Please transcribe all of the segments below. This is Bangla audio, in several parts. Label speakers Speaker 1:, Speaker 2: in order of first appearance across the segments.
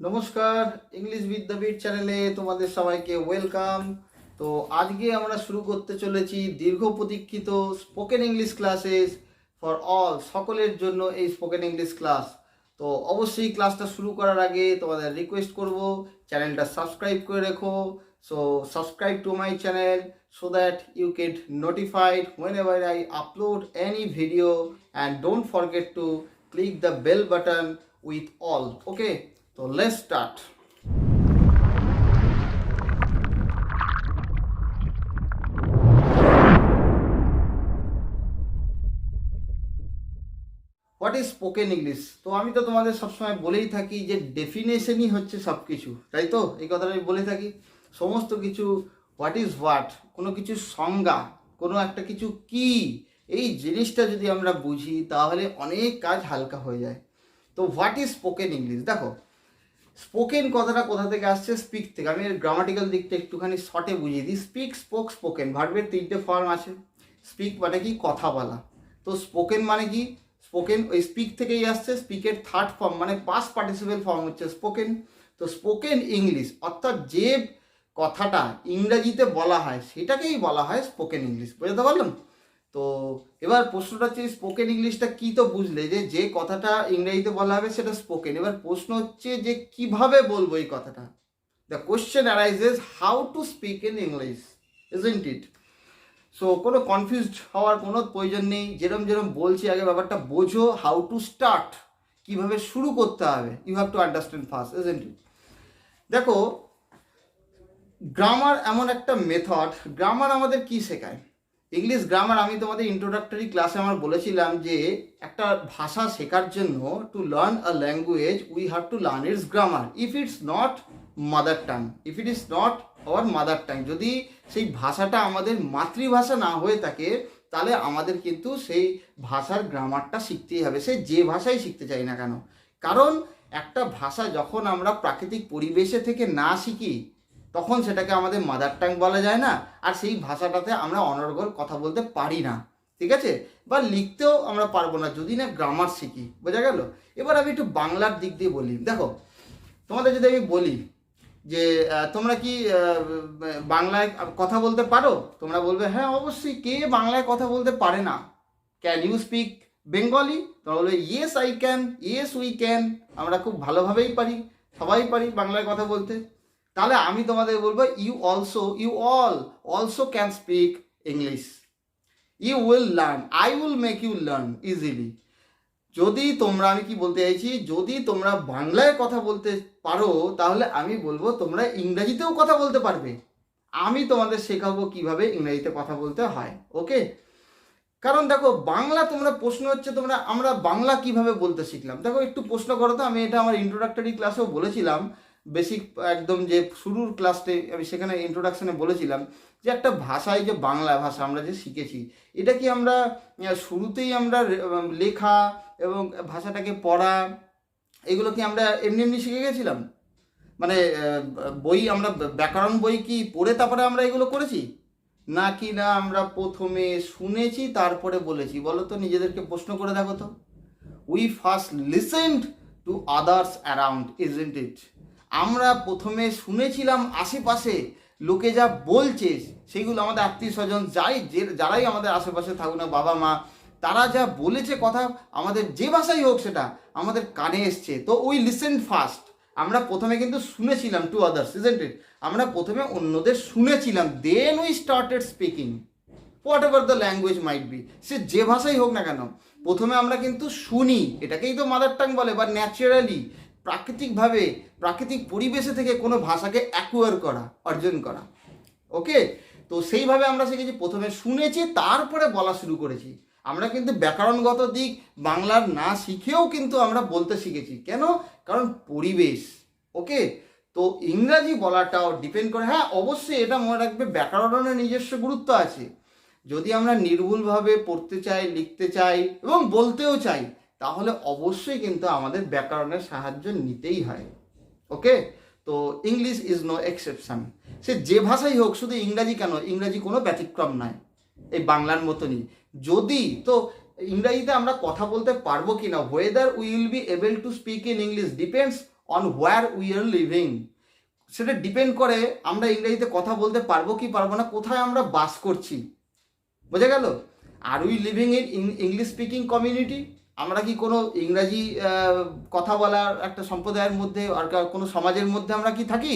Speaker 1: নমস্কার, ইংলিশ বিদ্যাপীঠ চ্যানেলে তোমাদের সবাইকে ওয়েলকাম। তো আজকে আমরা শুরু করতে চলেছি দীর্ঘ প্রতীক্ষিত spoken English classes for all, সকলের জন্য এই স্পোকেন ইংলিশ ক্লাস। তো অবশ্যই ক্লাসটা শুরু করার আগে তোমাদের রিকোয়েস্ট করব চ্যানেলটা সাবস্ক্রাইব করে রেখো। So subscribe to my channel so that you get notified whenever I upload any video, and don't forget to click the bell button with all. Okay, so let's start. What is spoken English? তো আমি তো তোমাদের সবসময় বলেই থাকি যে ডেফিনেশনই হচ্ছে সব কিছু, তাই তো? এই কথাটা আমি বলে থাকি সমস্ত কিছু। হোয়াট ইজ হোয়াট, কোনো কিছু সংজ্ঞা, কোনো একটা কিছু কি, এই জিনিসটা যদি আমরা বুঝি তাহলে অনেক কাজ হালকা হয়ে যায়। তো হোয়াট ইজ স্পোকেন ইংলিশ? দেখো, স্পোকেন কথাটা কোথা থেকে আসছে? স্পিক থেকে। আমি এর গ্রামাটিক্যাল দিকটা একটুখানি শর্টে বুঝিয়ে দিই। স্পিক, স্পোক, স্পোকেন ভার্বের তিনটে ফর্ম আছে। স্পিক মানে কি? কথা বলা। তো স্পোকেন মানে কি? স্পোকেন ওই স্পিক থেকেই আসছে। স্পিকের থার্ড ফর্ম মানে পাস্ট পার্টিসিপেল ফর্ম হচ্ছে স্পোকেন। তো স্পোকেন ইংলিশ অর্থাৎ যে কথাটা ইংরেজিতে বলা হয় সেটাকেই বলা হয় স্পোকেন ইংলিশ। বুঝতে পারলাম? তো এবার প্রশ্নটা হচ্ছে স্পোকেন ইংলিশটা কি? তো বুঝলে যে যে কথাটা ইংরেজিতে বলা হবে সেটা স্পোকেন। এবার প্রশ্ন হচ্ছে যে কিভাবে বলবো এই কথাটা। The question arises how to speak in English, isn't it? So কোনো কনফিউজড হওয়ার কোনো প্রয়োজন নেই। যেরম যেরম বলছি আগে ব্যাপারটা বোঝো। হাউ টু স্টার্ট, কিভাবে শুরু করতে হবে, you have to understand first, isn't it? দেখো, গ্রামার এমন একটা মেথড। গ্রামার আমাদের কি শেখায়? ইংলিশ গ্রামার আমি তোমাদের ইন্ট্রোডাক্টরি ক্লাসে আমার বলেছিলাম যে একটা ভাষা শেখার জন্য to learn a language we have to learn it's grammar if it's not mother tongue, if it is not our mother tongue. যদি সেই ভাষাটা আমাদের মাতৃভাষা না হয়ে থাকে তাহলে আমাদের কিন্তু সেই ভাষার গ্রামারটা শিখতেই হবে, সে যে ভাষাই শিখতে চাই না কেন। কারণ একটা ভাষা যখন আমরা প্রাকৃতিক পরিবেশে থেকে না শিখি তখন সেটাকে আমাদের মাদার টাং বলা যায় না, আর সেই ভাষাটাতে আমরা অনর্গল কথা বলতে পারি না, ঠিক আছে? বা লিখতেও আমরা পারবো না যদি না গ্রামার শিখি। বোঝা গেল? এবার আমি একটু বাংলার দিক দিয়ে বলি। দেখো, তোমাদের যদি আমি বলি যে তোমরা কি বাংলায় কথা বলতে পারো? তোমরা বলবে হ্যাঁ অবশ্যই। কে বাংলায় কথা বলতে পারে না? Can you speak Bengali? তোমরা বলবে yes I can, yes we can. আমরা খুব ভালোভাবেই পারি, সবাই পারি বাংলায় কথা বলতে। তাহলে আমি তোমাদের বলবো you all also can speak English. You will learn, I will make you learn easily. যদি তোমরা, আমি কি বলতে চাইছি, যদি তোমরা বাংলায় কথা বলতে পারো তাহলে আমি বলবো তোমরা ইংরেজিতেও কথা বলতে পারবে। আমি তোমাদের শেখাবো কিভাবে ইংরেজিতে কথা বলতে হয়। ওকে? কারণ দেখো, বাংলা তোমরা, প্রশ্ন হচ্ছে তোমরা আমরা বাংলা কিভাবে বলতে শিখলাম। দেখো একটু প্রশ্ন করো তো। আমি এটা আমার ইন্ট্রোডাক্টরি ক্লাসেও বলেছিলাম, বেসিক একদম যে শুরুর ক্লাসে আমি সেখানে ইন্ট্রোডাকশনে বলেছিলাম যে একটা ভাষায়, যে বাংলা ভাষা আমরা যে শিখেছি, এটা কি আমরা শুরুতেই আমরা লেখা এবং ভাষাটাকে পড়া এগুলো কি আমরা এমনি এমনি শিখে গেছিলাম? মানে বই, আমরা ব্যাকরণ বই কি পড়ে তারপরে আমরা এগুলো করেছি? নাকি না আমরা প্রথমে শুনেছি তারপরে বলেছি? বলো তো, নিজেদেরকে প্রশ্ন করে দেখো তো। We first listened to others around, isn't it? আমরা প্রথমে শুনেছিলাম আশেপাশে লোকে যা বলছে, সেগুলো আমাদের আত্মীয় স্বজন যারাই আমাদের আশেপাশে থাকুক না, বাবা মা, তারা যা বলেছে কথা, আমাদের যে ভাষাই হোক সেটা আমাদের কানে এসছে। তো উই লিসেন্ড ফার্স্ট। আমরা প্রথমে কিন্তু শুনেছিলাম টু আদার্স, ইজন্ট ইট? আমরা প্রথমে অন্যদের শুনেছিলাম, then we started speaking whatever the language might be, সে যে ভাষাই হোক না কেন। প্রথমে আমরা কিন্তু শুনি, এটাকেই তো মাদার টাং বলে, বা ন্যাচারালি প্রাকৃতিকভাবে প্রাকৃতিক পরিবেশে থেকে কোনো ভাষাকে অ্যাকুয়ার করা, অর্জন করা। ওকে? তো সেইভাবে আমরা শিখেছি, প্রথমে শুনেছি তারপরে বলা শুরু করেছি। আমরা কিন্তু ব্যাকরণগত দিক বাংলার না শিখেও কিন্তু আমরা বলতে শিখেছি। কেন? কারণ পরিবেশ। ওকে? তো ইংরাজি বলাটাও ডিপেন্ড করে। হ্যাঁ অবশ্যই এটা মনে রাখবে, ব্যাকরণের নিজস্ব গুরুত্ব আছে। যদি আমরা নির্ভুলভাবে পড়তে চাই, লিখতে চাই এবং বলতেও চাই, তাহলে অবশ্যই কিন্তু আমাদের ব্যাকরণের সাহায্য নিতেই হয়। ওকে? তো ইংলিশ ইজ নো এক্সেপশন। সে যে ভাষাই হোক, শুধু ইংরাজি কেন, ইংরাজি কোনো ব্যতিক্রম নয়, এই বাংলার মতনই। যদি তো ইংরাজিতে আমরা কথা বলতে পারবো কি না, weather we will B able to speak in English depends on where we are living. সেটা ডিপেন্ড করে আমরা ইংরেজিতে কথা বলতে পারবো কি পারবো না, কোথায় আমরা বাস করছি। বোঝা গেল? আর we living in English speaking community, আমরা কি কোনো ইংরাজি কথা বলার একটা সম্প্রদায়ের মধ্যে আর কোনো সমাজের মধ্যে আমরা কি থাকি?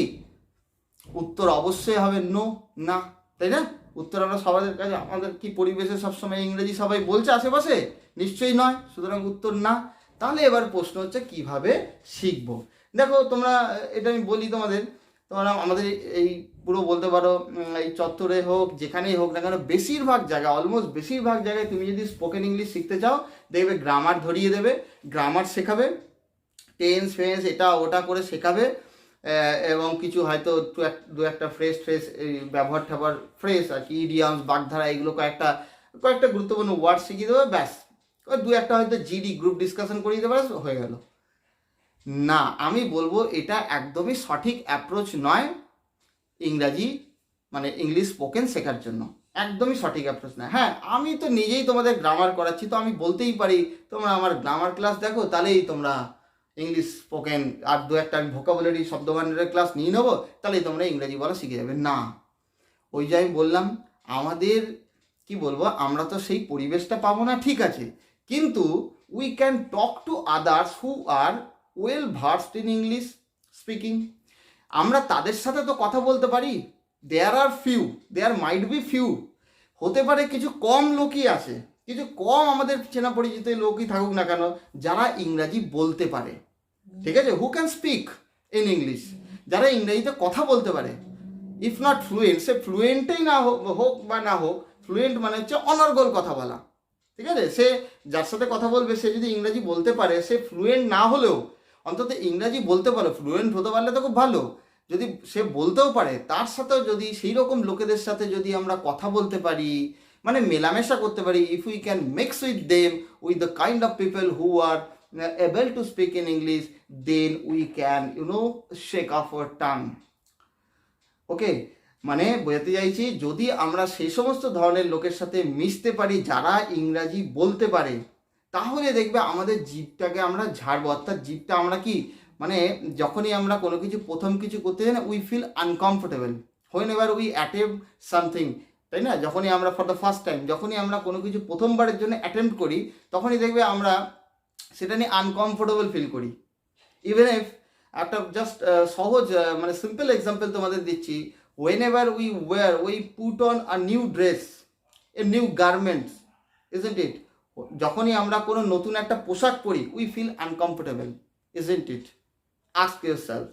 Speaker 1: উত্তর অবশ্যই হবে নো, না, তাই না? উত্তর আমরা সবাইয়ের কাছে, আমাদের কি পরিবেশে সবসময় ইংরেজি সবাই বলছে আশেপাশে? নিশ্চয়ই নয়, সুতরাং উত্তর না। তাহলে এবার প্রশ্ন হচ্ছে কিভাবে শিখবো। দেখো তোমরা, এটা আমি বলি তোমাদের, তোমরা আমাদের এই পুরো বলতে পারো এই চত্বরে হোক যেখানেই হোক না কেন, বেশিরভাগ জায়গায়, অলমোস্ট বেশিরভাগ জায়গায় তুমি যদি স্পোকেন ইংলিশ শিখতে চাও, দেখবে গ্রামার ধরিয়ে দেবে, গ্রামার শেখাবে, টেন্স ফেন্স এটা ওটা করে শেখাবে, এবং কিছু হয়তো দু একটা ফ্রেশ এই ব্যবহার ঠাবার ফ্রেশ আর কি, ইডিয়ামস, বাগধারা, এগুলো কয়েকটা গুরুত্বপূর্ণ ওয়ার্ড শিখিয়ে দেবে, ব্যাস। দু একটা হয়তো জিডি গ্রুপ ডিসকাশন করিয়ে দেবে, ব্যাস হয়ে গেল। না, আমি বলবো এটা একদমই সঠিক অ্যাপ্রোচ নয় ইংরাজি মানে ইংলিশ স্পোকেন শেখার জন্য, একদমই সঠিক অ্যাপ্রোচ নয়। হ্যাঁ, আমি তো নিজেই তোমাদের গ্রামার করাচ্ছি, তো আমি বলতেই পারি তোমরা আমার গ্রামার ক্লাস দেখো, তাহলেই তোমরা ইংলিশ স্পোকেন, আর দু একটা আমি ভোকাবুলারি শব্দভাণ্ডারের ক্লাস নিয়ে নেবো, তাহলেই তোমরা ইংরাজি বলা শিখে যাবে। না, ওই যে আমি বললাম, আমাদের কি বলবো, আমরা তো সেই পরিবেশটা পাবো না, ঠিক আছে, কিন্তু we can talk to others who are well versed in English speaking. আমরা তাদের সাথে তো কথা বলতে পারি। দেয়ার মাইট বি ফিউ, হতে পারে কিছু কম লোকই আছে, কিছু কম আমাদের চেনা পরিচিত লোকই থাকুক না কেন, যারা ইংরাজি বলতে পারে, ঠিক আছে, হু ক্যান স্পিক ইন ইংলিশ, যারা ইংরেজিতে কথা বলতে পারে। ইফ নট ফ্লুয়েন্ট, সে ফ্লুয়েন্টেই না হোক বা না হোক, ফ্লুয়েন্ট মানে হচ্ছে অনর্গল কথা বলা, ঠিক আছে, সে যার সাথে কথা বলবে সে যদি ইংরাজি বলতে পারে, সে ফ্লুয়েন্ট না হলেও অন্তত ইংরাজি বলতে পারো, ফ্লুয়েন্ট হতে পারলে তো খুব ভালো। যদি সে বলতেও পারে, তার সাথেও যদি সেই রকম লোকেদের সাথে যদি আমরা কথা বলতে পারি, মানে মেলামেশা করতে পারি, if we can mix with them, with the kind of people who are able to speak in English, then we can shake off our tongue. ওকে, মানে বোঝাতে চাইছি, যদি আমরা সেই সমস্ত ধরনের লোকের সাথে মিশতে পারি যারা ইংরাজি বলতে পারে, তাহলে দেখবে আমাদের জিভটাকে আমরা ঝাড়বো। অর্থাৎ জিভটা আমরা কি, মানে যখনই আমরা কোনো কিছু প্রথম কিছু করতে যাই না, we feel uncomfortable whenever we attempt something, তাই না? যখনই আমরা ফর দ্য ফার্স্ট টাইম, যখনই আমরা কোনো কিছু প্রথমবারের জন্য অ্যাটেম্প করি, তখনই দেখবে আমরা সেটা নিয়ে আনকমফোর্টেবল ফিল করি। ইভেন ইফ একটা জাস্ট সহজ মানে সিম্পল এক্সাম্পল তোমাদের দিচ্ছি, whenever we put on a new dress, a new garment, isn't it? যখনই আমরা কোনো নতুন একটা পোশাক পরি, we feel uncomfortable, isn't it? Ask yourself.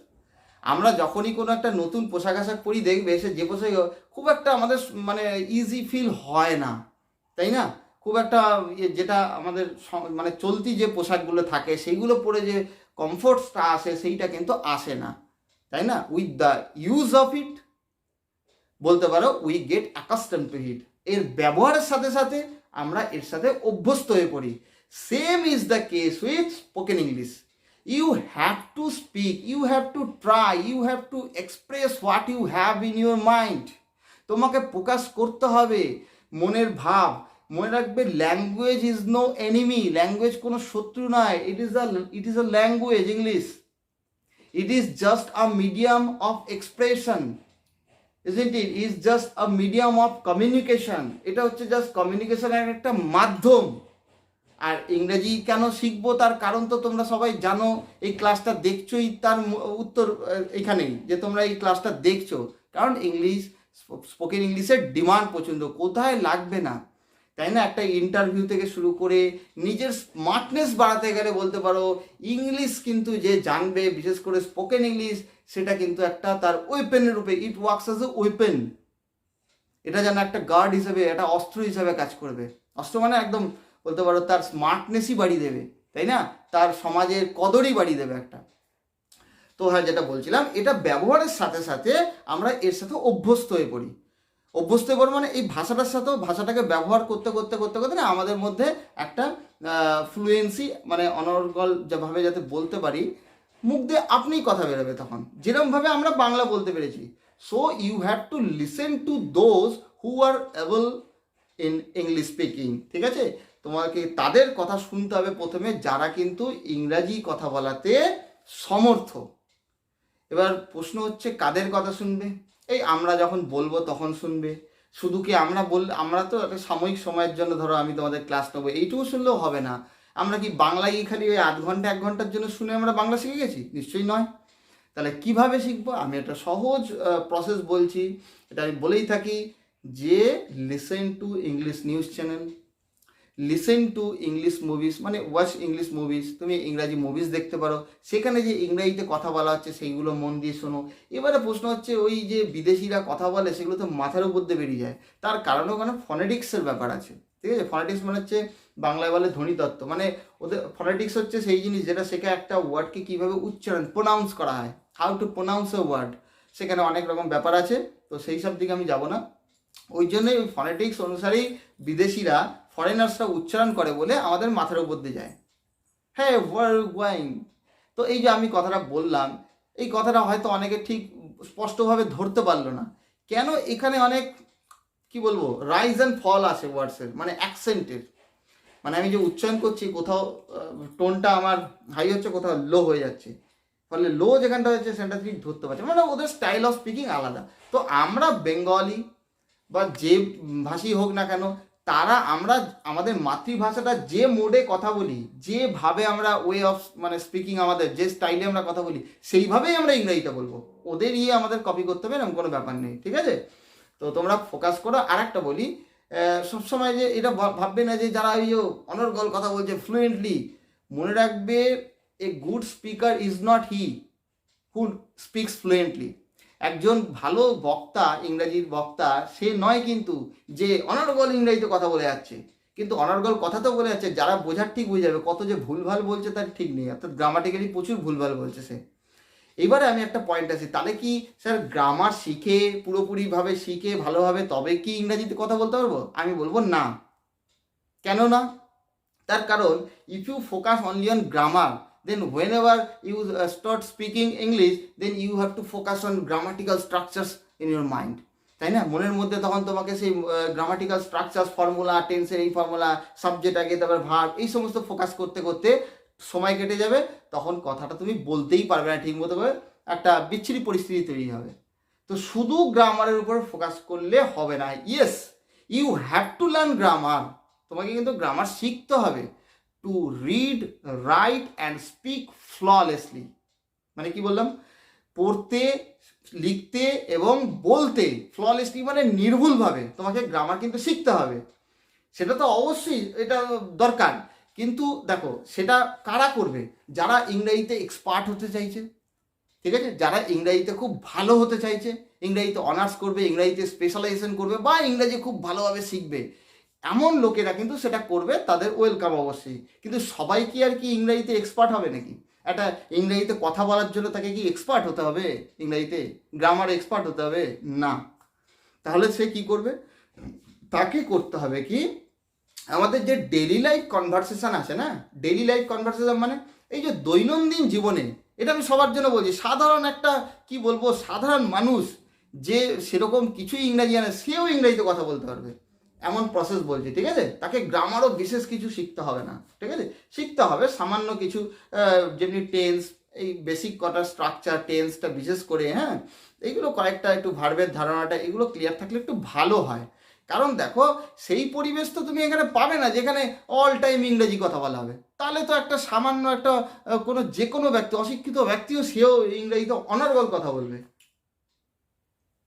Speaker 1: আমরা যখনই কোনো একটা নতুন পোশাক আশাক পরি, দেখবে সে যে পোশাক খুব একটা আমাদের মানে ইজি ফিল হয় না, তাই না? খুব একটা যেটা আমাদের মানে চলতি যে পোশাকগুলো থাকে সেইগুলো পরে যে কমফোর্টসটা আসে, সেইটা কিন্তু আসে না, তাই না? With the use of it বলতে পারো উই গেট অ্যাকাস্টম টু ইট, এর ব্যবহারের সাথে সাথে আমরা এর সাথে অভ্যস্ত হয়ে পড়ি। Same is the case with spoken English. You have to speak, you have to try, you have to express what you have in your mind. তোমাকে প্রকাশ করতে হবে মনের ভাব। মনে রাখবে, language is no enemy, language কোনো শত্রু নয়। It is a language, English. It is just a medium of expression, isn't it? Is just a medium of communication. এটা হচ্ছে জাস্ট কমিউনিকেশনের একটা মাধ্যম। আর ইংরেজি কেন শিখবো তার কারণ তো তোমরা সবাই জানো, এই ক্লাসটা দেখছোই, তার উত্তর এখানেই, যে তোমরা এই ক্লাসটা দেখছো কারণ ইংলিশ, স্পোকেন ইংলিশের ডিমান্ড প্রচণ্ড, কোথায় লাগবে না, তাই না? একটা ইন্টারভিউ থেকে শুরু করে নিজের স্মার্টনেস বাড়াতে গেলে বলতে পারো ইংলিশ কিন্তু যে জানবে, বিশেষ করে স্পোকেন ইংলিশ, সেটা কিন্তু একটা তার ওয়েপেনের রূপে, it works as a weapon. এটা যেন একটা গার্ড হিসেবে, একটা অস্ত্র হিসেবে কাজ করবে। অস্ত্র মানে একদম বলতে পারো তার স্মার্টনেসই বাড়িয়ে দেবে, তাই না? তার সমাজের কদরই বাড়িয়ে দেবে একটা। তো হ্যাঁ, যেটা বলছিলাম, এটা ব্যবহারের সাথে সাথে আমরা এর সাথে অভ্যস্ত হয়ে পড়ি। অভ্যস্ত হয়ে পড়ি মানে এই ভাষাটার সাথেও, ভাষাটাকে ব্যবহার করতে করতে করতে করতে না আমাদের মধ্যে একটা ফ্লুয়েন্সি, মানে অনর্গল যেভাবে যাতে বলতে পারি, মুখ দিয়ে আপনিই কথা বেরোবে তখন, যেরকমভাবে আমরা বাংলা বলতে পেরেছি। So you have to listen to those who are able in English speaking, ঠিক আছে? তোমাকে তাদের কথা শুনতে হবে প্রথমে, যারা কিন্তু ইংরাজি কথা বলাতে সমর্থ। এবার প্রশ্ন হচ্ছে কাদের কথা শুনবে? এই আমরা যখন বলবো তখন শুনবে। শুধু কি আমরা তো একটা সাময়িক সময়ের জন্য, ধরো আমি তোমাদের ক্লাস নেবো, এইটুকু শুনলেও হবে না। আমরা কি বাংলায় খালি ওই আধ ঘন্টা 1 ঘন্টার জন্য শুনে আমরা বাংলা শিখে গেছি? নিশ্চয়ই নয়। তাহলে কিভাবে শিখবো? আমি একটা সহজ প্রসেস বলছি, এটা আমি বলেই থাকি যে listen to English news channel, listen to English movies, মানে ওয়াচ ইংলিশ মুভিজ। তুমি ইংরাজি মুভিজ দেখতে পারো, সেখানে যে ইংরাজিতে কথা বলা হচ্ছে সেইগুলো মন দিয়ে শোনো। এবারে প্রশ্ন হচ্ছে ওই যে বিদেশিরা কথা বলে সেগুলো তো মাথার উপর দিয়ে বেরিয়ে যায়, তার কারণও কেন ফনেটিক্সের ব্যাপার আছে। ঠিক আছে, ফনেটিক্স মানে হচ্ছে বাংলায় বলে ধ্বনিতত্ত্ব, মানে ওদের ফনেটিক্স হচ্ছে সেই জিনিস যেটা শেখা একটা ওয়ার্ডকে কীভাবে উচ্চারণ প্রোনাউন্স করা হয়, how to pronounce a word. সেখানে অনেক রকম ব্যাপার আছে, তো সেই সব দিকে আমি যাব না। ওই জন্যই ওই ফনেটিক্স অনুসারেই বিদেশিরা, ফরেনার্সরা উচ্চারণ করে বলে আমাদের মাথার উপর দিয়ে যায়। হ্যাঁ, ওয়ার গোয়িং। তো এই যে আমি কথাটা বললাম, এই কথাটা হয়তো অনেকে ঠিক স্পষ্টভাবে ধরতে পারলো না। কেন? এখানে অনেক কি বলবো রাইজ অ্যান্ড ফল আছে ওয়ার্ডসের, মানে অ্যাকসেন্টের। মানে আমি যে উচ্চারণ করছি কোথাও টোনটা আমার হাই হচ্ছে, কোথাও লো হয়ে যাচ্ছে, ফলে লো যেখানটা হচ্ছে সেখানটা ঠিক ধরতে পারছে, মানে ওদের স্টাইল অফ স্পিকিং আলাদা। তো আমরা বেঙ্গলি বা যে ভাষী হোক না কেন, আমরা আমাদের মাতৃভাষাটা যে মোডে কথা বলি, যেভাবে আমরা ওয়ে অফ মানে স্পিকিং, আমাদের যে স্টাইলে আমরা কথা বলি, সেইভাবেই আমরা ইংরেজিটা বলবো। ওদের আমাদের কপি করতে হবে এরকম কোনো ব্যাপার নেই। ঠিক আছে, তো তোমরা ফোকাস করো। আর একটা বলি, সবসময় যে এটা ভাববে না যে যারা ওই অনর্গল কথা বলছে ফ্লুয়েন্টলি, মনে রাখবে a good speaker is not he who speaks fluently. একজন ভালো বক্তা, ইংরাজির বক্তা, সে নয় কিন্তু যে অনর্গল ইংরাজিতে কথা বলে যাচ্ছে। কিন্তু অনর্গল কথা তো বলে যাচ্ছে, যারা বোঝার ঠিক বুঝে যাবে, কত যে ভুলভাল বলছে তার ঠিক নেই, অর্থাৎ গ্রামাটিক্যালি প্রচুর ভুলভাল বলছে সে। এবারে আমি একটা পয়েন্ট আছি, তাহলে কি স্যার গ্রামার শিখে পুরোপুরিভাবে শিখে ভালোভাবে তবে কি ইংরাজিতে কথা বলতে পারবো? আমি বলবো না। কেন না? তার কারণ if you focus only on grammar, then whenever you start speaking English, then you have to focus on grammatical structures in your mind, তাই না? মনের মধ্যে তখন তোমাকে সেই গ্রামাটিক্যাল স্ট্রাকচার, ফর্মুলা, টেন্সের এই ফর্মুলা, সাবজেক্ট আগে, তারপর ভার্ব, এই সমস্ত ফোকাস করতে করতে সময় কেটে যাবে, তখন কথাটা তুমি বলতেই পারবে না ঠিক মতো করে, একটা বিচ্ছিরি পরিস্থিতি তৈরি হবে। তো শুধু গ্রামারের উপর ফোকাস করলে হবে না। Yes, you have to learn grammar, তোমাকে কিন্তু গ্রামার শিখতে হবে। To read, write and speak flawlessly, মানে কি বললাম? পড়তে, লিখতে এবং বলতে ফ্ললেসলি, মানে নির্ভুলভাবে তোমাকে গ্রামার কিন্তু শিখতে হবে। সেটা তো অবশ্যই এটা দরকার, কিন্তু দেখো সেটা কারা করবে? যারা ইংরেজিতে এক্সপার্ট হতে চাইছে, ঠিক আছে, যারা ইংরাজিতে খুব ভালো হতে চাইছে, ইংরাজিতে অনার্স করবে, ইংরাজিতে স্পেশালাইজেশন করবে, বা ইংরাজি খুব ভালোভাবে শিখবে, এমন লোকেরা কিন্তু সেটা করবে, তাদের ওয়েলকাম অবশ্যই। কিন্তু সবাই কি আর কি ইংরাজিতে এক্সপার্ট হবে নাকি? একটা ইংরাজিতে কথা বলার জন্য তাকে কি এক্সপার্ট হতে হবে? ইংরাজিতে গ্রামার এক্সপার্ট হতে হবে না। তাহলে সে কি করবে? তাকে করতে হবে কি, আমাদের যে ডেইলি লাইফ কনভারসেশন আছে না, ডেইলি লাইফ কনভারসেশন মানে এই যে দৈনন্দিন জীবনে, এটা আমি সবার জন্য বলছি, সাধারণ একটা কি বলবো সাধারণ মানুষ যে সেরকম কিছুই ইংরাজি জানে, সেও ইংরাজিতে কথা বলতে পারবে, এমন প্রসেস বলছি। ঠিক আছে, তাকে গ্রামারও বিশেষ কিছু শিখতে হবে না। ঠিক আছে, শিখতে হবে সামান্য কিছু, যেমনি টেন্স, এই বেসিক কটা স্ট্রাকচার, টেন্সটা বিশেষ করে, হ্যাঁ, এইগুলো কয়েকটা একটু ভার্বের ধারণাটা, এগুলো ক্লিয়ার থাকলে একটু ভালো হয়। কারণ দেখো সেই পরিবেশ তো তুমি এখানে পাবে না যেখানে অল টাইম ইংরেজি কথা বলা হবে। তাহলে তো একটা সামান্য একটা কোনো যে কোনো ব্যক্তি, অশিক্ষিত ব্যক্তিও সেও ইংরেজিতে অনর্গল কথা বলবে,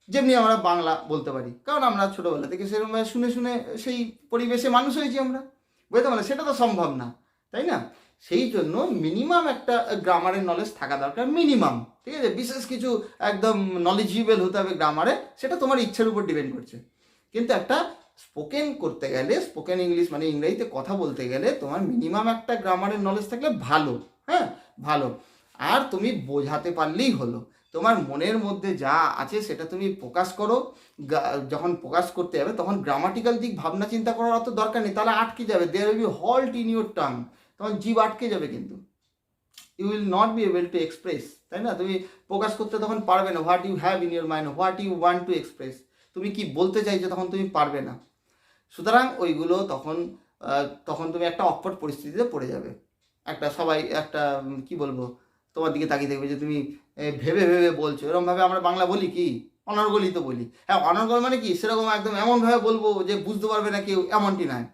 Speaker 1: যেমনি আমরা বাংলা বলতে পারি, কারণ আমরা ছোটোবেলা থেকে সেরকম শুনে শুনে সেই পরিবেশে মানুষ হয়েছি আমরা, বুঝতে পারলে? সেটা তো সম্ভব না, তাই না? সেই জন্য মিনিমাম একটা গ্রামারের নলেজ থাকা দরকার, মিনিমাম। ঠিক আছে, বিশেষ কিছু একদম নলেজেবল হতে হবে গ্রামারে, সেটা তোমার ইচ্ছের উপর ডিপেন্ড করছে। কিন্তু একটা স্পোকেন করতে গেলে, স্পোকেন ইংলিশ মানে ইংরেজিতে কথা বলতে গেলে, তোমার মিনিমাম একটা গ্রামারের নলেজ থাকলে ভালো, হ্যাঁ ভালো। আর তুমি বোঝাতে পারলেই হলো, তোমার মনের মধ্যে যা আছে সেটা তুমি প্রকাশ করো। যখন প্রকাশ করতে যাবে তখন গ্রামাটিক্যাল দিক ভাবনা চিন্তা করার অত দরকার নেই, তাহলে আটকে যাবে, there will be halt in your tongue, তখন জিভ আটকে যাবে, কিন্তু you will not be able to express, তাই না? তুমি প্রকাশ করতে তখন পারবে না, what you have in your mind, what you want to express, তুমি কি বলতে চাইছো তখন তুমি পারবে না। সুতরাং ওইগুলো তখন তুমি একটা অকওয়ার্ড পরিস্থিতিতে পড়ে যাবে, একটা সবাই একটা কি বলবো তোমার দিকে তাকিয়ে দেখবে যে তুমি ভেবে ভেবে বলছো। এরকমভাবে আমরা বাংলা বলি কি? অনর্গলই তো বলি। হ্যাঁ, অনর্গল মানে কি সেরকম একদম এমনভাবে বলবো যে বুঝতে পারবে না কেউ, এমনটি নয়।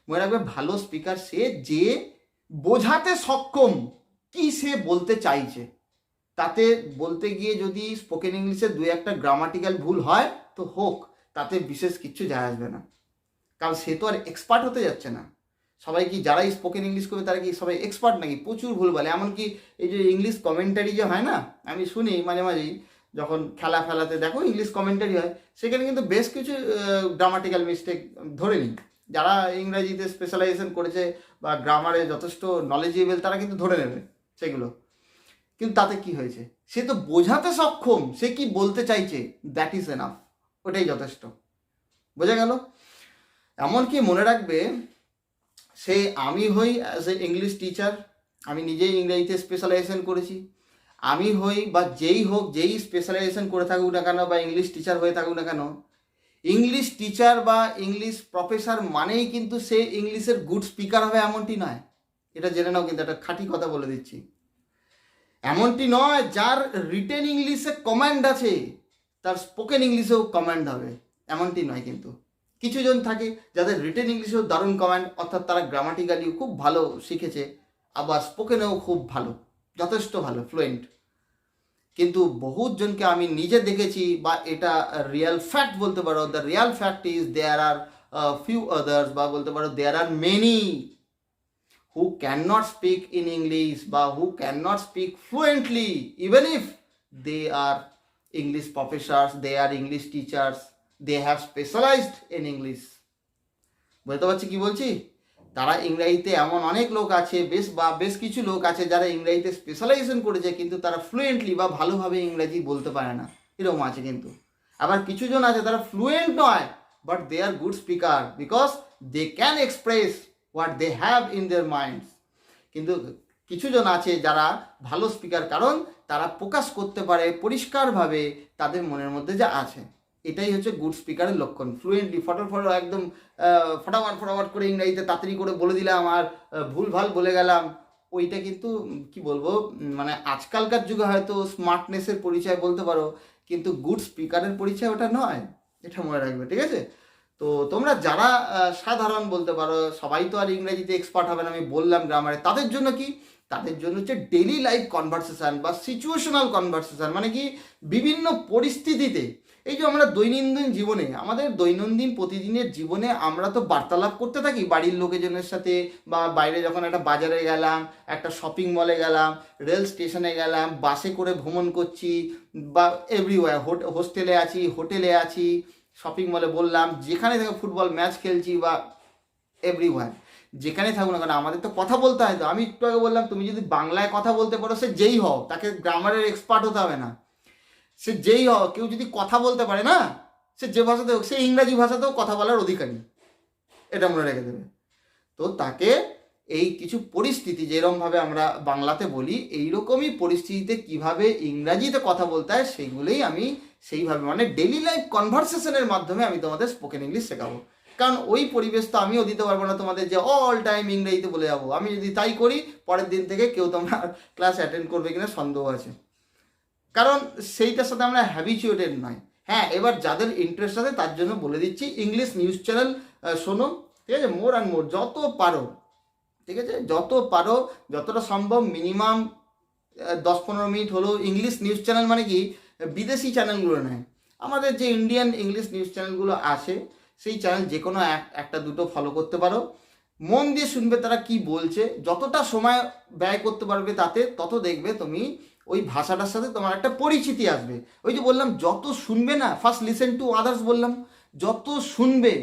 Speaker 1: মনে রাখবে ভালো স্পিকার সে যে বোঝাতে সক্ষম কি সে বলতে চাইছে। তাতে বলতে গিয়ে যদি স্পোকেন ইংলিশে দু একটা গ্রামাটিক্যাল ভুল হয় তো হোক, তাতে বিশেষ কিচ্ছু যায় আসবে না, কারণ সে তো আর এক্সপার্ট হতে যাচ্ছে না। সবাই কি যারাই স্পোকেন ইংলিশ করবে তারা কি সবাই এক্সপার্ট নাকি? প্রচুর ভুল বলে। এমনকি এই যে ইংলিশ কমেন্টারি যে হয় না, আমি শুনি মাঝে মাঝেই যখন খেলা ফেলাতে দেখো ইংলিশ কমেন্টারি হয়, সেখানে কিন্তু বেশ কিছু গ্রামাটিক্যাল মিস্টেক ধরে নিই। যারা ইংরাজিতে স্পেশালাইজেশন করেছে বা গ্রামারে যথেষ্ট নলেজেবল তারা কিন্তু ধরে নেবে সেগুলো। কিন্তু তাতে কি হয়েছে? সে তো বোঝাতে সক্ষম, সে কি বলতে চাইছে, দ্যাট ইজ এনাফ, ওটাই যথেষ্ট। বোঝা গেল? এমনকি মনে রাখবে, সে আমি হই অ্যাজ এ ইংলিশ টিচার, আমি নিজেই ইংরেজিতে স্পেশালাইজেশন করেছি, আমি হই বা যেই হোক, যেই স্পেশালাইজেশন করে থাকুক না কেন বা ইংলিশ টিচার হয়ে থাকুক না কেন, ইংলিশ টিচার বা ইংলিশ প্রফেসর মানেই কিন্তু সে ইংলিশের গুড স্পিকার হবে এমনটি নয়। এটা জেনে নাও, কিন্তু একটা খাঁটি কথা বলে দিচ্ছি। এমনটি নয় যার রিটেন ইংলিশে কমান্ড আছে তার স্পোকেন ইংলিশেও কমান্ড হবে, এমনটি নয়। কিন্তু কিছু জন থাকে যাদের রিটেন ইংলিশেও দারুণ কমান্ড, অর্থাৎ তারা গ্রামাটিক্যালিও খুব ভালো শিখেছে, আবার স্পোকেনেও খুব ভালো, যথেষ্ট ভালো, ফ্লুয়েন্ট। কিন্তু বহুত জনকে আমি নিজে দেখেছি, বা এটা রিয়েল ফ্যাক্ট বলতে পারো। The real fact is there are few others, বা বলতে পারো there are many who cannot speak in English বা who cannot speak fluently, even if they are English professors, they are English teachers, they have specialized in English. বুঝতে পারছি কি বলছি? তারা ইংরেজিতে এমন অনেক লোক আছে, বেশ কিছু লোক আছে যারা ইংরেজিতে স্পেশালাইজেশন করেছে, কিন্তু তারা ফ্লুয়েন্টলি বা ভালোভাবে ইংরেজি বলতে পারে না, এরকম আছে। কিন্তু আবার কিছু জন আছে তারা ফ্লুয়েন্ট নয়, but they are good speaker because they can express what they have in their minds. কিন্তু কিছু জন আছে যারা ভালো স্পিকার, কারণ তারা প্রকাশ করতে পারে পরিষ্কারভাবে তাদের মনের মধ্যে যা আছে। এটাই হচ্ছে গুড স্পিকারের লক্ষণ। ফ্লুয়েন্টলি ফটাফট একদম ফটাফট করে ইংরেজিতে তাড়াতাড়ি করে বলে দিলাম আর ভুলভাল বলে গেলাম, ওইটা কিন্তু কি বলবো, মানে আজকালকার যুগে হয়তো স্মার্টনেসের পরিচয় বলতে পারো, কিন্তু গুড স্পিকারের পরিচয় ওটা নয়, এটা মনে রাখবে, ঠিক আছে? তো তোমরা যারা সাধারণ বলতে পারো, সবাই তো আর ইংরেজিতে এক্সপার্ট হবে না, আমি বললাম গ্রামারে, তাদের জন্য কি, তাদের জন্য হচ্ছে ডেইলি লাইফ কনভারসেশন বা সিচুয়েশনাল কনভারসেশন। মানে কি, বিভিন্ন পরিস্থিতিতে, এই যে আমরা দৈনন্দিন জীবনে, আমাদের দৈনন্দিন প্রতিদিনের জীবনে আমরা তো বার্তালাপ করতে থাকি বাড়ির লোকজনের সাথে, বা বাইরে যখন একটা বাজারে গেলাম, একটা শপিং মলে গেলাম, রেল স্টেশনে গেলাম, বাসে করে ভ্রমণ করছি, বা এভরিওয়্যার, হোস্টেলে আছি, হোটেলে আছি, শপিং মলে বললাম, যেখানে থেকে ফুটবল ম্যাচ খেলছি, বা এভরিওয়্যার যেখানে থাকুক না কেন, আমাদের তো কথা বলতে হয়। তো আমি একটু আগে বললাম, তুমি যদি বাংলায় কথা বলতে পারো, সে যেই হও, তাকে গ্রামারের এক্সপার্ট হতে হবে না, সে যেই হও, কেউ যদি কথা বলতে পারে না, সে যে ভাষাতে হোক, সে ইংরাজি ভাষাতেও কথা বলার অধিকারী, এটা মনে রেখে দেবে। তো তাকে এই কিছু পরিস্থিতি, যেরকমভাবে আমরা বাংলাতে বলি, এইরকমই পরিস্থিতিতে কিভাবে ইংরাজিতে কথা বলতে হয় সেইগুলোই আমি সেইভাবে, মানে ডেইলি লাইফ কনভারসেশনের মাধ্যমে আমি তোমাদের স্পোকেন ইংলিশ শেখাবো। কারণ ওই পরিবেশ তো আমিও দিতে পারবো না তোমাদের, যে অল টাইম ইংরেজিতে বলে যাবো। আমি যদি তাই করি, পরের দিন থেকে কেউ তোমরা ক্লাস অ্যাটেন্ড করবে কিনা সন্দেহ আছে, কারণ সেইটার সাথে আমরা হ্যাবিচুয়েটেড নয়। হ্যাঁ, এবার যাদের ইন্টারেস্ট আছে তার জন্য বলে দিচ্ছি, ইংলিশ নিউজ চ্যানেল শোনো, ঠিক আছে? মোর অ্যান্ড মোর, যত পারো, ঠিক আছে, যত পারো, যতটা সম্ভব মিনিমাম 10-15 মিনিট হলো ইংলিশ নিউজ চ্যানেল, মানে কি বিদেশি চ্যানেলগুলো নেয়। আমাদের যে ইন্ডিয়ান ইংলিশ নিউজ চ্যানেলগুলো আছে, সেই চ্যানেল যে কোনো একটা দুটো ফলো করতে পারো। মন দিয়ে শুনবে তারা কি বলছে, যতটা সময় ব্যয় করতে পারবে তাতে, তত দেখবে তুমি ওই ভাষাটার সাথে তোমার একটা পরিচিতি আসবে। ওই যে বললাম, যত শুনবে না, ফার্স্ট লিসেন টু আদার্স বললাম, যত শুনবে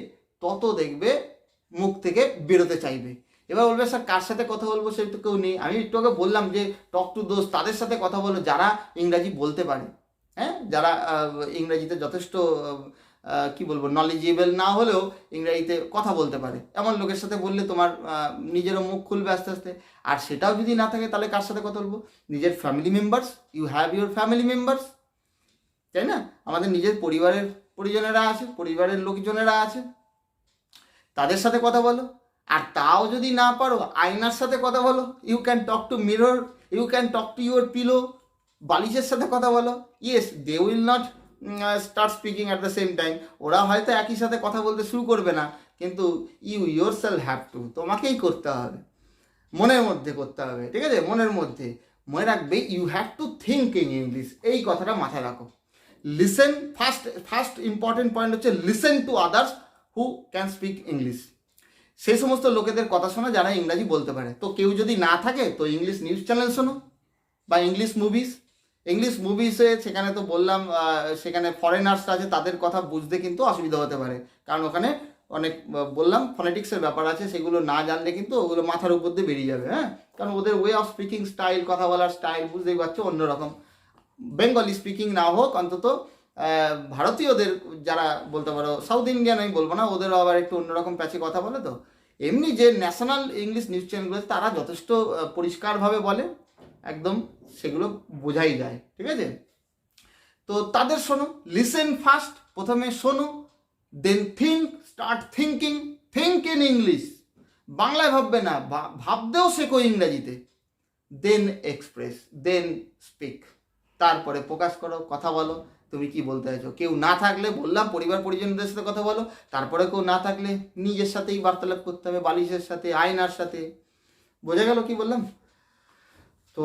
Speaker 1: তত দেখবে মুখ থেকে বেরোতে চাইবে। এবার বলবে স্যার কার সাথে কথা বলবো, সে তো কেউ নেই। আমি একটু আগে বললাম যে টক টু দোজ, তাদের সাথে কথা বলো যারা ইংরাজি বলতে পারে, হ্যাঁ, যারা ইংরাজিতে যথেষ্ট কি বলবো, নলেজেবল না হলেও ইংরাজিতে কথা বলতে পারে, এমন লোকের সাথে বললে তোমার নিজেরও মুখ খুলবে আস্তে আস্তে। আর সেটাও যদি না থাকে, তাহলে কার সাথে কথা বলবো? নিজের family members, you have your family members, তাই না? আমাদের নিজের পরিবারের পরিজনেরা আছে, পরিবারের লোকজনেরা আছে, তাদের সাথে কথা বলো। আর তাও যদি না পারো, আয়নার সাথে কথা বলো। You can talk to mirror you can talk to your pillow, বালিশের সাথে কথা বলো। Yes, they will not start speaking at the same time, ওরা হয়তো একই সাথে কথা বলতে শুরু করবে না, কিন্তু you yourself have to, তোমাকেই করতে হবে, মনের মধ্যে করতে হবে, ঠিক আছে? মনের মধ্যে মনে রাখবে you have to think in English, এই কথাটা মাথায় রাখো। লিসেন, ফার্স্ট ইম্পর্টেন্ট পয়েন্ট হচ্ছে listen to others who can speak English. সেই সমস্ত লোকেদের কথা শোনো যারা ইংরাজি বলতে পারে। তো কেউ যদি না থাকে তো ইংলিশ নিউজ চ্যানেল শোনো বা ইংলিশ মুভিসে, সেখানে তো বললাম সেখানে ফরেনার্স আছে, তাদের কথা বুঝতে কিন্তু অসুবিধা হতে পারে, কারণ ওখানে অনেক বললাম ফনেটিক্সের ব্যাপার আছে, সেগুলো না জানলে কিন্তু ওগুলো মাথার উপর দিয়ে বেরিয়ে যাবে। হ্যাঁ, কারণ ওদের ওয়ে অফ স্পিকিং স্টাইল, কথা বলার স্টাইল বুঝতেই পারছো অন্যরকম। বেঙ্গলি স্পিকিং না হোক, অন্তত ভারতীয়দের যারা বলতে পারো, সাউথ ইন্ডিয়ান আমি বলবো না, ওদেরও আবার একটু অন্যরকম প্যাচে কথা বলে। তো এমনি যে ন্যাশনাল ইংলিশ নিউজ চ্যানেলগুলো তারা যথেষ্ট পরিষ্কারভাবে বলে, একদম সেগুলো বোঝাই যায়, ঠিক আছে? তো তাদের শোনো, লিসেন ফার্স্ট, প্রথমে শোনো, then think, start thinking, think in English, বাংলায় ভাববে না, ভাবতেও শেখো ইংরাজিতে, দেন এক্সপ্রেস, দেন স্পিক, তারপরে প্রকাশ করো, কথা বলো, তুমি কি বলতে চাইছো। কেউ না থাকলে বললাম পরিবার পরিজনদের সাথে কথা বলো, তারপরে কেউ না থাকলে নিজের সাথেই বার্তালাপ করতে হবে, বালিশের সাথে, আয়নার সাথে। বোঝা গেল কি বললাম? তো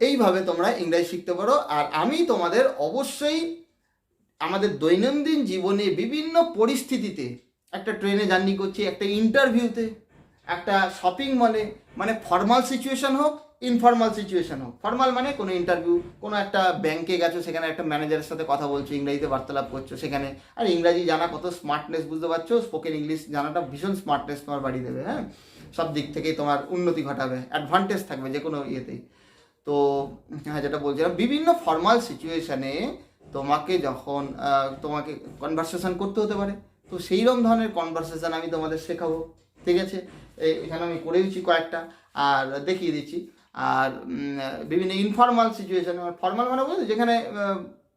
Speaker 1: এইভাবে তোমরা ইংরাজি শিখতে পারো। আর আমি তোমাদের অবশ্যই আমাদের দৈনন্দিন জীবনে বিভিন্ন পরিস্থিতিতে, একটা ট্রেনে জার্নি করছি, একটা ইন্টারভিউতে, একটা শপিং মলে, মানে ফর্মাল সিচুয়েশন হোক, ইনফর্মাল সিচুয়েশন হোক। ফর্মাল মানে কোনো ইন্টারভিউ, কোনো একটা ব্যাংকে গেছো, সেখানে একটা ম্যানেজারের সাথে কথা বলছো, ইংরাজিতে বার্তালাপ করছো সেখানে। আর ইংরাজি জানা কত স্মার্টনেস, বুঝতে পারছো? স্পোকেন ইংলিশ জানাটা ভীষণ স্মার্টনেস তোমার বাড়িয়ে দেবে। হ্যাঁ, সব দিক থেকেই তোমার উন্নতি ঘটাবে, অ্যাডভান্টেজ থাকবে যে কোনো ইয়েতেই। তো হ্যাঁ, যেটা বলছিলাম, বিভিন্ন ফর্মাল সিচুয়েশানে তোমাকে যখন তোমাকে কনভারসেশন করতে হতে পারে, তো সেইরকম ধরনের কনভারসেশন আমি তোমাদের শেখাবো, ঠিক আছে? এখানে আমি করেওছি কয়েকটা, আর দেখিয়ে দিচ্ছি। আর বিভিন্ন ইনফর্মাল সিচুয়েশানে, ফর্মাল মানে বলতে যেখানে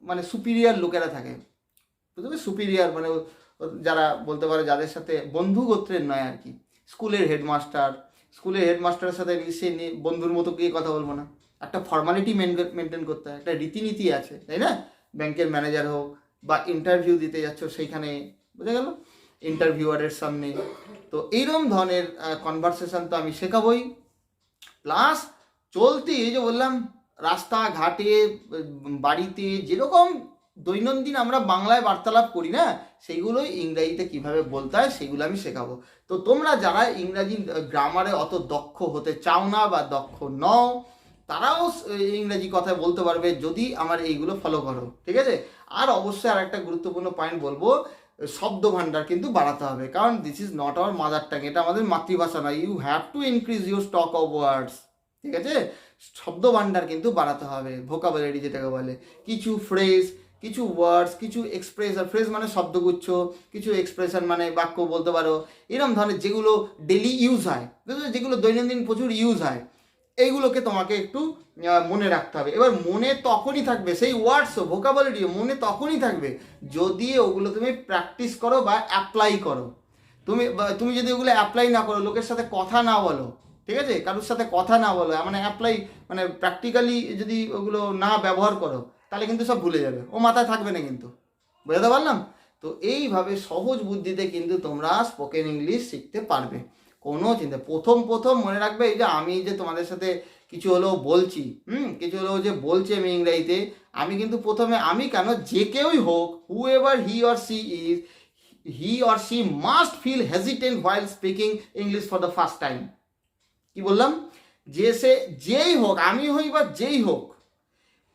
Speaker 1: মানে সুপিরিয়ার লোকেরা থাকে, বুঝতে, সুপিরিয়ার মানে যারা বলতে পারে যাদের সাথে বন্ধু গোত্রের নয় আর কি। স্কুলের হেডমাস্টারের সাথে সে বন্ধুর মতো গিয়ে কথা বলবো না, একটা ফর্মালিটি মেনটেন করতে হয়, একটা রীতিনীতি আছে, তাই না? ব্যাংকের ম্যানেজার হোক বা ইন্টারভিউ দিতে যাচ্ছ সেইখানে, বুঝা গেল, ইন্টারভিউয়ারের সামনে। তো এইরকম ধরনের কনভারসেশন তো আমি শেখাবই, প্লাস চলতি, এই যে বললাম রাস্তাঘাটে, বাড়িতে যেরকম দৈনন্দিন আমরা বাংলায় বার্তালাপ করি না, সেইগুলোই ইংরাজিতে কিভাবে বলতে হয় সেগুলো আমি শেখাবো। তো তোমরা যারা ইংরাজি গ্রামারে অত দক্ষ হতে চাও না বা দক্ষ নও, তারাও ইংরাজি কথায় বলতে পারবে যদি আমার এইগুলো ফলো করো, ঠিক আছে? আর অবশ্যই আর একটা গুরুত্বপূর্ণ পয়েন্ট বলবো, শব্দ ভাণ্ডার কিন্তু বাড়াতে হবে, কারণ this is not our mother tongue, এটা আমাদের মাতৃভাষা নয়। You have to increase your stock of words, ঠিক আছে? শব্দ ভাণ্ডার কিন্তু বাড়াতে হবে, ভোকাবুলারি যেটাকে বলে, কিছু ফ্রেজ, কিছু ওয়ার্ডস, কিছু এক্সপ্রেশন, ফ্রেজ মানে শব্দগুচ্ছ, কিছু এক্সপ্রেশন মানে বাক্য বলতে পারো, এরকম ধরনের যেগুলো ডেলি ইউজ হয়, যেগুলো দৈনন্দিন প্রচুর ইউজ হয়, এইগুলোকে তোমাকে একটু মনে রাখতে হবে। এবার মনে তখনই থাকবে, সেই ওয়ার্ডসও ভোকাবুলারিও মনে তখনই থাকবে যদি ওগুলো তুমি প্র্যাকটিস করো বা অ্যাপ্লাই করো। তুমি যদি ওগুলো অ্যাপ্লাই না করো, লোকের সাথে কথা না বলো, ঠিক আছে, কারোর সাথে কথা না বলো, মানে অ্যাপ্লাই মানে প্র্যাকটিক্যালি যদি ওগুলো না ব্যবহার করো, তাহলে কিন্তু সব ভুলে যাবে, ও মাথায় থাকবে না কিন্তু। বুঝতে পারলাম? তো এইভাবে সহজ বুদ্ধিতে কিন্তু তোমরা স্পোকেন ইংলিশ শিখতে পারবে, কোনো চিন্তা। প্রথম মনে রাখবে, এই যে আমি যে তোমাদের সাথে কিছু হলেও বলছি, কিছু হলেও যে বলছি আমি ইংরাজিতে, আমি কিন্তু প্রথমে, আমি কেন, যে কেউই হোক, whoever he or she must feel hesitant while speaking English for the first time. কি বললাম? যে সে যেই হোক, আমি হই বা যেই হোক,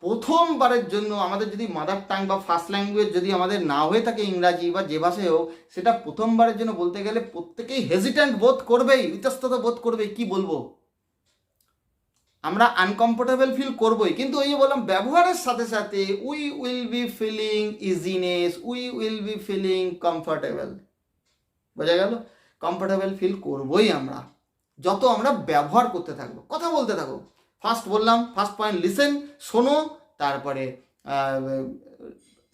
Speaker 1: প্রথমবারের জন্য আমাদের যদি মাদার টাং বা ফার্স্ট ল্যাঙ্গুয়েজ যদি আমাদের না হয়ে থাকে ইংরাজি বা যে ভাষায় হোক, সেটা প্রথমবারের জন্য বলতে গেলে প্রত্যেকেই হেজিট্যান্ট বোধ করবেই, ইতস্তত বোধ করবেই, কি বলবো, আমরা আনকমফোর্টেবল ফিল করবোই। কিন্তু ওই যে বললাম, ব্যবহারের সাথে সাথে we will be feeling easiness, we will be feeling comfortable. বোঝা গেল? কমফোর্টেবল ফিল করবোই আমরা যত আমরা ব্যবহার করতে থাকবো, কথা বলতে থাকবো। ফার্স্ট বললাম, ফার্স্ট পয়েন্ট লিসেন, শোনো, তারপরে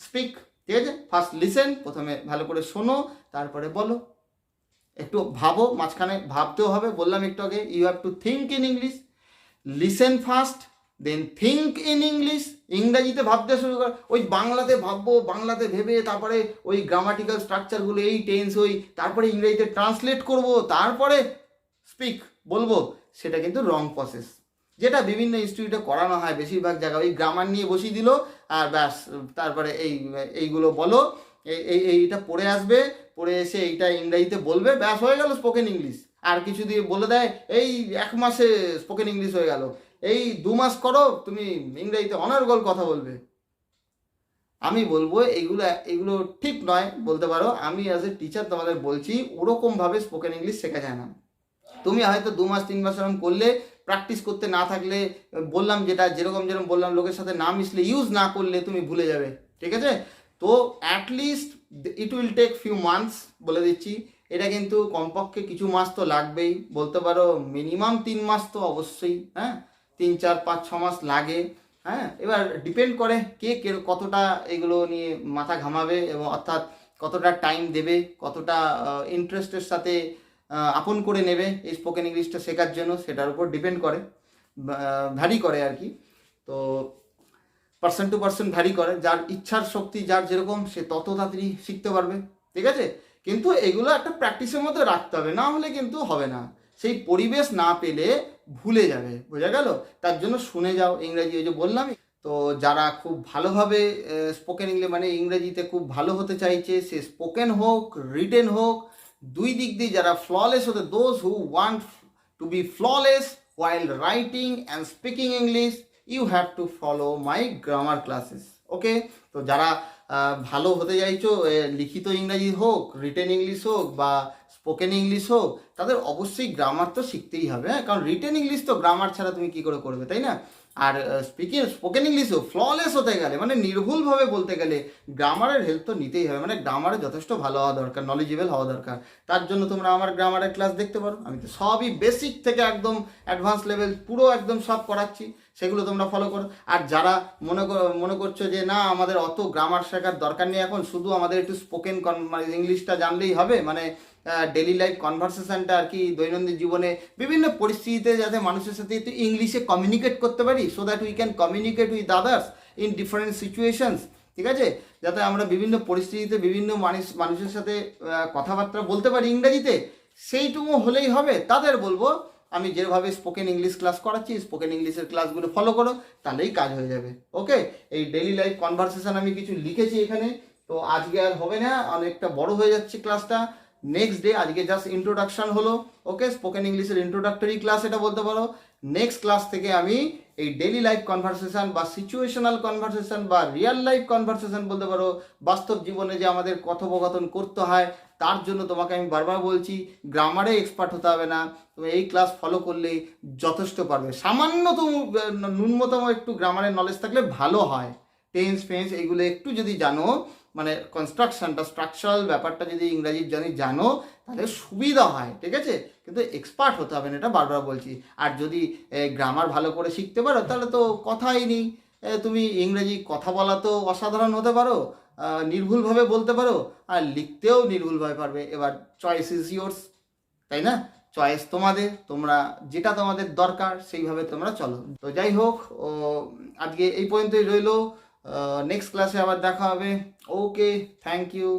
Speaker 1: স্পিক, ঠিক আছে? ফার্স্ট লিসেন, প্রথমে ভালো করে শোনো, তারপরে বলো, একটু ভাবো, মাঝখানে ভাবতেও হবে, বললাম একটু আগে, you have to think in English. Listen first, then think in English, ইংরাজিতে ভাবতে শুরু কর। ওই বাংলাতে ভাববো, বাংলাতে ভেবে তারপরে ওই গ্রামাটিক্যাল স্ট্রাকচারগুলো, এই টেন্স, ওই তারপরে ইংরেজিতে ট্রান্সলেট করব, তারপরে স্পিক বলবো, সেটা কিন্তু রং প্রসেস। যেটা বিভিন্ন ইনস্টিটিউটে করানো হয় বেশিরভাগ জায়গায়, ওই গ্রামার নিয়ে বসিয়ে দিল আর ব্যাস, তারপরে এইগুলো বলো, এইটা পড়ে আসবে, পড়ে এসে এইটা ইংরাজিতে বলবে, ব্যাস হয়ে গেল স্পোকেন ইংলিশ। আর কিছু দিয়ে বলে দেয় এই 1 মাসে স্পোকেন ইংলিশ হয়ে গেল, এই 2 মাস করো তুমি ইংরেজিতে অনর্গল কথা বলবে। আমি বলবো এগুলো ঠিক নয় বলতে পারো। আমি অ্যাজ এ টিচার তোমাদের বলছি, ওরকমভাবে স্পোকেন ইংলিশ শেখা যায় না। তুমি হয়তো 2 মাস 3 মাস এরকম করলে, প্র্যাকটিস করতে না থাকলে, বললাম যেরকম বললাম, লোকের সাথে না মিশলে, ইউজ না করলে তুমি ভুলে যাবে, ঠিক আছে? তো at least it will take few months, বলে দিচ্ছি। এটা কিন্তু কমপক্ষে কিছু মাস তো লাগবেই, বলতে পারো মিনিমাম 3 মাস তো অবশ্যই, হ্যাঁ, 3 4 5 6 মাস লাগে, হ্যাঁ। এবার ডিপেন্ড করে কে কতটা এগুলো নিয়ে মাথা ঘামাবে, এবং অর্থাৎ কতটা টাইম দেবে, কতটা ইন্টারেস্টের সাথে আপন করে নেবে এই স্পোকেন ইংলিশটা শেখার জন্য, সেটার উপর ডিপেন্ড করে, ভ্যারি করে আর কি। তো পার্সন টু পার্সন ভ্যারি করে, যার ইচ্ছার শক্তি যার যেরকম, সে তত তাড়াতাড়ি শিখতে পারবে, ঠিক আছে? কিন্তু এগুলো একটা প্র্যাকটিসের মধ্যে রাখতে হবে, না হলে কিন্তু হবে না। সেই পরিবেশ না পেলে ভুলে যাবে, বোঝা গেল? তার জন্য শুনে যাও ইংরেজি, ওই যে বললাম। তো যারা খুব ভালোভাবে স্পোকেন ইংলিশ মানে ইংরেজিতে খুব ভালো হতে চাইছে, সে স্পোকেন হোক রিটেন হোক, দুই দিক দিয়ে যারা ফ্ললেস হতে, those who want to be flawless while writing and speaking English, you have to follow my grammar classes, ওকে? তো যারা ভালো হতে চাইছো, লিখিত ইংরাজি হোক, রিটেন ইংলিশ হোক বা স্পোকেন ইংলিশ হোক, তাদের অবশ্যই গ্রামার তো শিখতেই হবে, হ্যাঁ। কারণ রিটেন ইংলিশ তো গ্রামার ছাড়া তুমি কি করে করবে, তাই না? আর স্পোকেন ইংলিশও ফ্ললেস হতে গেলে, মানে নির্ভুলভাবে বলতে গেলে, গ্রামারের হেল্প তো নিতেই হবে, মানে গ্রামারে যথেষ্ট ভালো হওয়া দরকার, নলেজেবল হওয়া দরকার। তার জন্য তোমরা আমার গ্রামারের ক্লাস দেখতে পারো, আমি তো সবই বেসিক থেকে একদম অ্যাডভান্স লেভেল পুরো একদম সব করাচ্ছি, সেগুলো তোমরা ফলো করো। আর যারা মনে করছো যে না আমাদের অত গ্রামার শেখার দরকার নেই, এখন শুধু আমাদের একটু স্পোকেন ইংলিশটা জানলেই হবে, মানে ডেলি লাইফ কনভারসেশনটা আর কি, দৈনন্দিন জীবনে বিভিন্ন পরিস্থিতিতে যাতে মানুষের সাথে একটু ইংলিশে কমিউনিকেট করতে পারি, so that we can communicate with others in different situations, ঠিক আছে? যাতে আমরা বিভিন্ন পরিস্থিতিতে বিভিন্ন মানুষের সাথে কথাবার্তা বলতে পারি ইংরেজিতে, সেইটুকু হলেই হবে। তাদের বলবো আমি যেভাবে স্পোকেন ইংলিশ ক্লাস করাচ্ছি, স্পোকেন ইংলিশের ক্লাসগুলো ফলো করো, তাহলেই কাজ হয়ে যাবে, ওকে? এই ডেলি লাইফ কনভারসেশন আমি কিছু লিখেছি এখানে, তো আজকে আর হবে না, অনেকটা বড় হয়ে যাচ্ছে ক্লাসটা। নেক্সট ডে, আজকে জাস্ট ইন্ট্রোডাকশন হলো, ওকে? স্পোকেন ইংলিশের ইন্ট্রোডাক্টরি ক্লাস এটা বলতে পারো। নেক্সট ক্লাস থেকে আমি এই ডেলি লাইফ কনভারসেশন বা সিচুয়েশনাল কনভারসেশন বা রিয়েল লাইফ কনভারসেশন বলতে পারো, বাস্তব জীবনে যে আমাদের কথোপকথন করতে হয়, তার জন্য তোমাকে আমি বারবার বলছি গ্রামারে এক্সপার্ট হতে হবে না, তুমি এই ক্লাস ফলো করলেই যথেষ্ট পারবে। সামান্যতম ন্যূনতম একটু গ্রামারের নলেজ থাকলে ভালো হয়, টেন্স ফেন্স এইগুলো একটু যদি জানো, মানে কনস্ট্রাকশনটা স্ট্রাকচারাল ব্যাপারটা যদি ইংরাজির জানো, তাহলে সুবিধা হয়, ঠিক আছে? কিন্তু এক্সপার্ট হতে হবে না, এটা বারবার বলছি। আর যদি গ্রামার ভালো করে শিখতে পারো, তাহলে তো কথাই নেই, তুমি ইংরেজি কথা বলা তো অসাধারণ হতে পারো, নির্ভুলভাবে বলতে পারো, আর লিখতেও নির্ভুলভাবে পারবে। এবার চয়েস ইজ ইয়োর্স, তাই না? চয়েস তোমাদের, তোমরা যেটা তোমাদের দরকার সেইভাবে তোমরা চলো। তো যাই হোক, আজকে এই পর্যন্তই রইলো, নেক্সট ক্লাসে আবার দেখা হবে, ওকে, থ্যাংক ইউ।